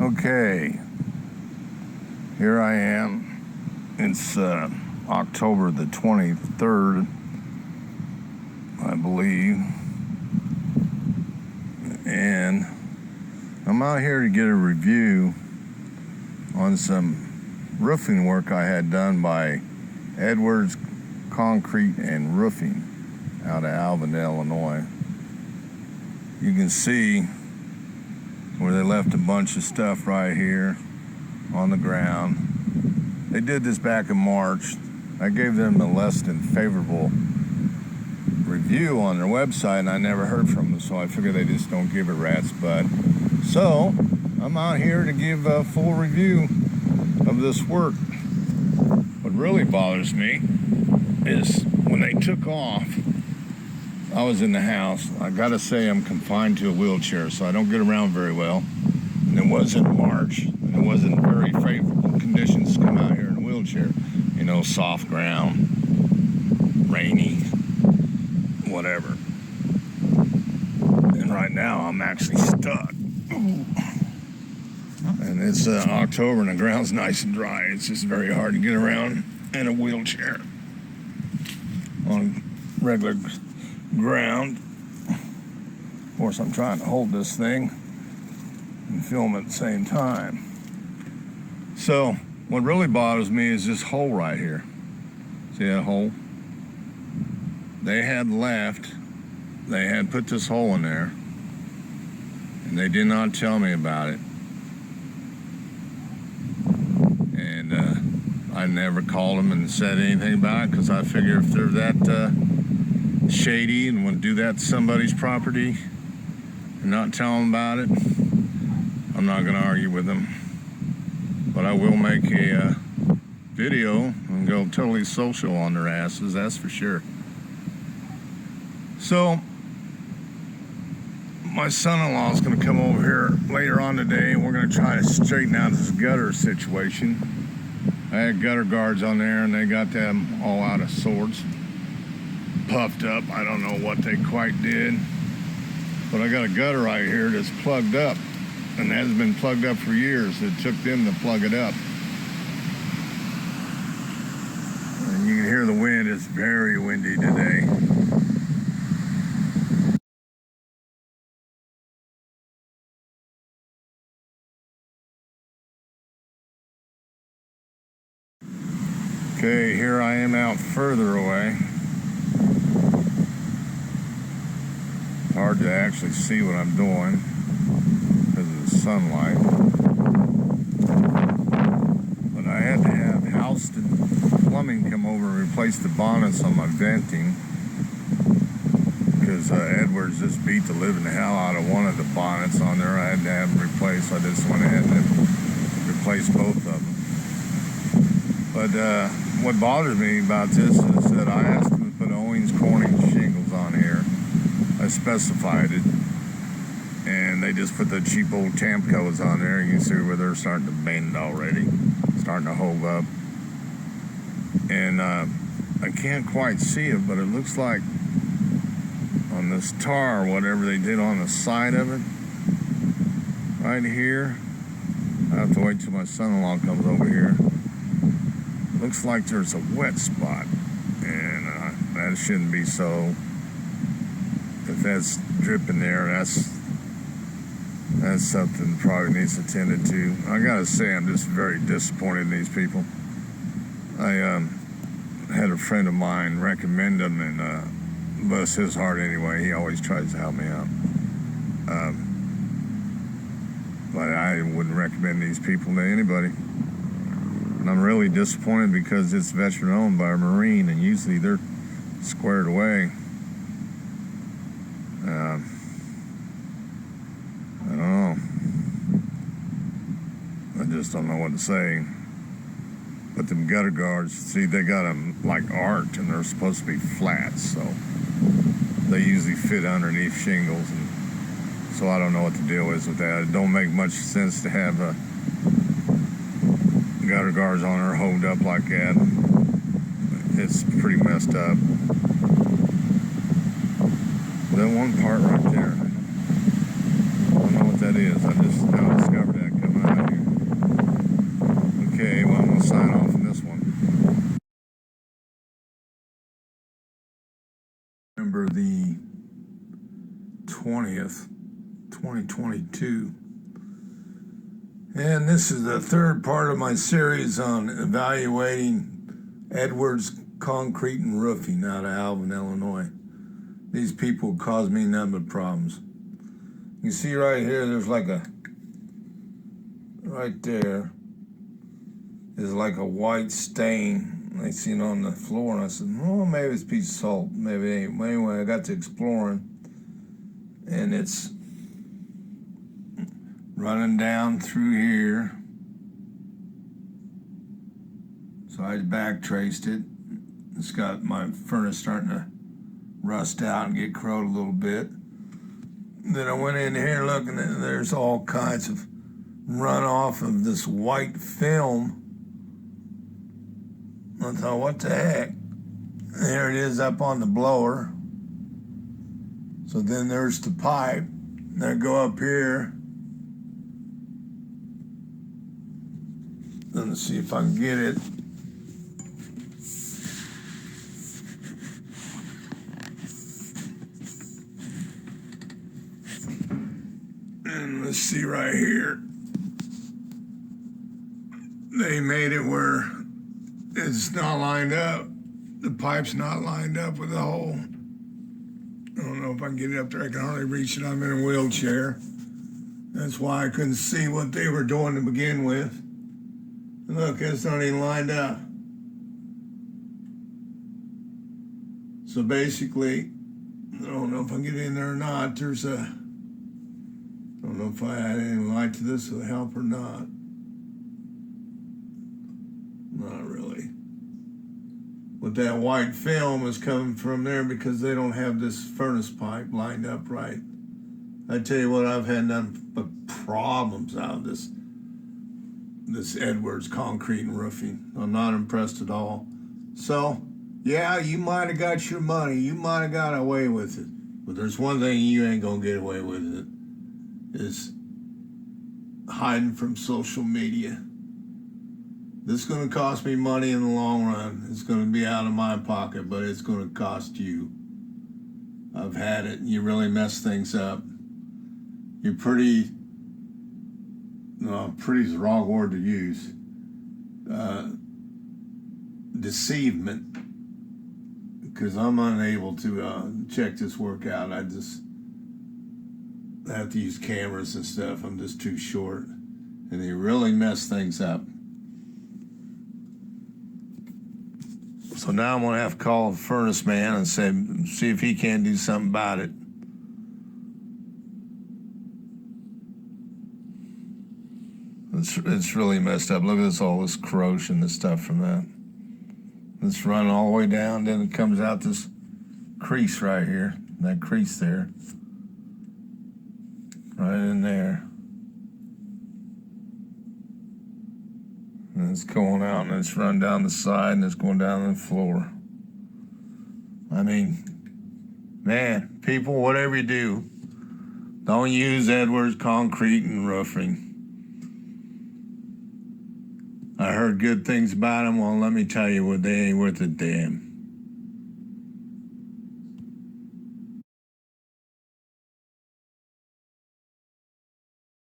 Okay, here I am. It's October the 23rd, I believe, and I'm out here to get a review on some roofing work I had done by Edwards Concrete and Roofing out of Alvin, Illinois. You can see where they left a bunch of stuff right here on the ground. They did this back in March. I gave them a less than favorable review on their website, and I never heard from them, so I figure they just don't give a rat's butt. So I'm out here to give a full review of this work. What really bothers me is when they took off, I was in the house. I gotta say I'm confined to a wheelchair, so I don't get around very well. And it was in March, and it wasn't very favorable conditions to come out here in a wheelchair. You know, soft ground, rainy, whatever. And right now I'm actually stuck. And it's October and the ground's nice and dry. It's just very hard to get around in a wheelchair on regular ground. Of course, I'm trying to hold this thing and film at the same time. So what really bothers me is this hole right here. See that hole? They had put this hole in there, and they did not tell me about it. And I never called them and said anything about it, because I figure if they're that shady and want to do that to somebody's property and not tell them about it, I'm not going to argue with them. But I will make a video and go totally social on their asses, that's for sure. So my son-in-law is going to come over here later on today, and we're going to try to straighten out this gutter situation. I had gutter guards on there, and they got them all out of sorts, puffed up. I don't know what they quite did, but I got a gutter right here that's plugged up, and it hasn't been plugged up for years. It took them to plug it up. And you can hear the wind. It's very windy today. Okay, here I am out further away. Hard to actually see what I'm doing because of the sunlight. But I had to have Houston Plumbing come over and replace the bonnets on my venting, because Edwards just beat the living hell out of one of the bonnets on there. I had to have them replaced, so I just went ahead and replaced both of them. But what bothers me about this is that I asked them to put Owens Corning shingles on here. I specified it, and they just put the cheap old Tamco's on there. You can see where they're starting to bend already, starting to hold up. And I can't quite see it, but it looks like on this tar, whatever they did on the side of it, right here. I have to wait till my son-in-law comes over here. Looks like there's a wet spot, and that shouldn't be so. If that's dripping there, that's something probably needs attended to. I gotta say, I'm just very disappointed in these people. I had a friend of mine recommend them, and bless his heart anyway, he always tries to help me out. But I wouldn't recommend these people to anybody. And I'm really disappointed because it's veteran owned by a Marine, and usually they're squared away. I don't know. I just don't know what to say. But them gutter guards, see, they got them like arched, and they're supposed to be flat, so they usually fit underneath shingles. And so I don't know what the deal is with that. It don't make much sense to have gutter guards on her hold up like that. It's pretty messed up. That one part right there, I don't know what that is. I just now discovered that coming out. November the 20th, 2022. And this is the third part of my series on evaluating Edwards Concrete and Roofing out of Alvin, Illinois. These people cause me none but problems. You see right here, there's like right there is like a white stain I seen on the floor, and I said, oh, maybe it's a piece of salt, maybe it ain't. But anyway, I got to exploring, and it's running down through here. So I back traced it. It's got my furnace starting to rust out and get corroded a little bit. Then I went in here looking, and there's all kinds of runoff of this white film. I thought, what the heck? There it is up on the blower. So then there's the pipe. And I go up here. Let's see if I can get it. And let's see right here. They made it where it's not lined up. The pipe's not lined up with the hole. I don't know if I can get it up there. I can hardly reach it. I'm in a wheelchair. That's why I couldn't see what they were doing to begin with. And look, it's not even lined up. So basically, I don't know if I can get in there or not. I don't know if I had any light to this would help or not. Not really. But that white film is coming from there because they don't have this furnace pipe lined up right. I tell you what, I've had none but problems out of this Edwards Concrete and Roofing. I'm not impressed at all. So, yeah, you might have got your money. You might have got away with it. But there's one thing you ain't going to get away with it, is hiding from social media. This is going to cost me money in the long run. It's going to be out of my pocket, but it's going to cost you. I've had it. You really mess things up. You're pretty is the wrong word to use. Deceivement. Because I'm unable to check this work out. I have to use cameras and stuff. I'm just too short. And they really mess things up. So now I'm going to have to call the furnace man and see if he can do something about it. It's really messed up. Look at all this corrosion, this stuff from that. It's running all the way down, then it comes out this crease right here. That crease there. Right in there. And it's going out, and it's run down the side, and it's going down the floor. I mean, man, people, whatever you do, don't use Edwards Concrete and Roofing. I heard good things about them. Well, let me tell you what, they ain't worth a damn.